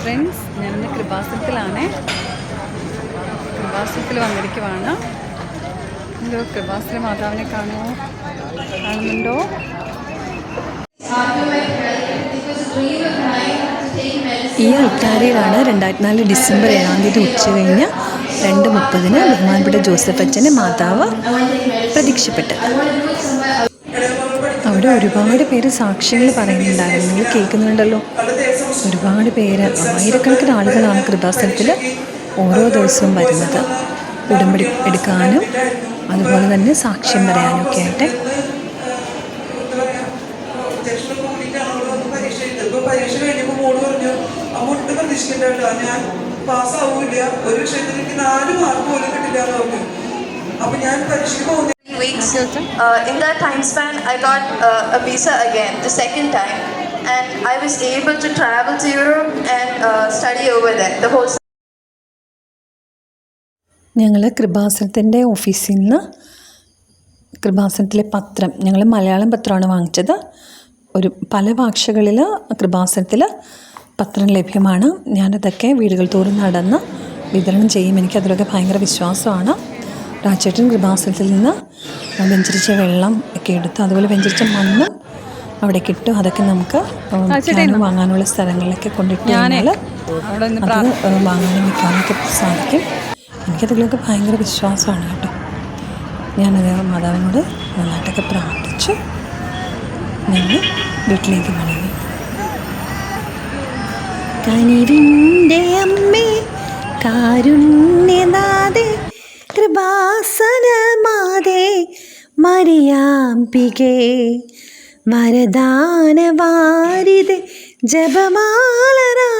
Friends, ഞാനിന്ന് കൃപാസനത്തിലാണ്. കൃപാസനത്തിൽ വന്നിരിക്കുവാണ്. എന്തോ കൃപാസന മാതാവിനെ കാണുന്നുണ്ടോ? ഈ അൾത്താരയിലാണ് 2004 ഡിസംബർ 7 ഉച്ച കഴിഞ്ഞ് 2:30 ബഹുമാനപ്പെട്ട ജോസഫ് അച്ഛൻ്റെ മാതാവ് പ്രത്യക്ഷപ്പെട്ടത്. അവിടെ ഒരുപാട് പേര് സാക്ഷികൾ പറയുന്നുണ്ടായിരുന്നു. നിങ്ങൾ കേൾക്കുന്നുണ്ടല്ലോ, ഒരുപാട് പേര്, ആയിരക്കണക്കിന് ആളുകളാണ് കൃപാസനത്തിൽ ഓരോ ദിവസവും വരുന്നത്, ഉടമ്പടി എടുക്കാനും അതുപോലെ തന്നെ സാക്ഷ്യം പറയാനും ഒക്കെ ആയിട്ട്. പരീക്ഷ കഴിഞ്ഞപ്പോൾ മോള് പറഞ്ഞു, അമ്മ ഒട്ടും പ്രതീക്ഷിക്കണ്ടോ, ഞാൻ പാസ്സാവൂല, ഒരു വിഷയത്തിൽ എനിക്ക് 4 മാർക്ക് പോലും കിട്ടില്ല എന്ന് പറഞ്ഞു. അപ്പൊ ഞാൻ പരീക്ഷയ്ക്ക് പോകുന്ന in that time span I got a visa again, the second time, and I was able to travel to Europe and study over there the whole. ഞങ്ങൾ കൃപാസനത്തിൻ്റെ ഓഫീസിൽ നിന്ന് കൃപാസനത്തിലെ പത്രം, ഞങ്ങൾ മലയാളം പത്രമാണ് വാങ്ങിച്ചത്. പല ഭാഷകളിൽ കൃപാസനത്തിൽ പത്രം ലഭ്യമാണ്. ഞാനതൊക്കെ വീടുകൾ തോറും നടന്ന് വിതരണം ചെയ്യും. എനിക്കതിലൊക്കെ ഭയങ്കര വിശ്വാസമാണ്. രാജേട്ടൻ കൃപാസനത്തിൽ നിന്ന് വെഞ്ചരിച്ച വെള്ളം ഒക്കെ എടുത്ത്, അതുപോലെ വെഞ്ചരിച്ച മണ്ണ് അവിടെ കിട്ടും. അതൊക്കെ നമുക്ക് വാങ്ങാനുള്ള സ്ഥലങ്ങളിലൊക്കെ കൊണ്ടിട്ട് കഴിഞ്ഞാൽ അത് വാങ്ങാനും വിൽക്കാനൊക്കെ സാധിക്കും. എനിക്കതിലൊക്കെ ഭയങ്കര വിശ്വാസമാണ് കേട്ടോ. ഞാനത് മാതാവിനോട് നന്നായിട്ടൊക്കെ പ്രാർത്ഥിച്ചു ഞങ്ങൾ വീട്ടിലേക്ക് മടങ്ങി. കനിവിൻ്റെ അമ്മേ, കാരുണ്യനാഥേ, കൃപാസനമാതേ, മരിയാംബികേ, വരദാനവാരിതേ, ജപമാലരാ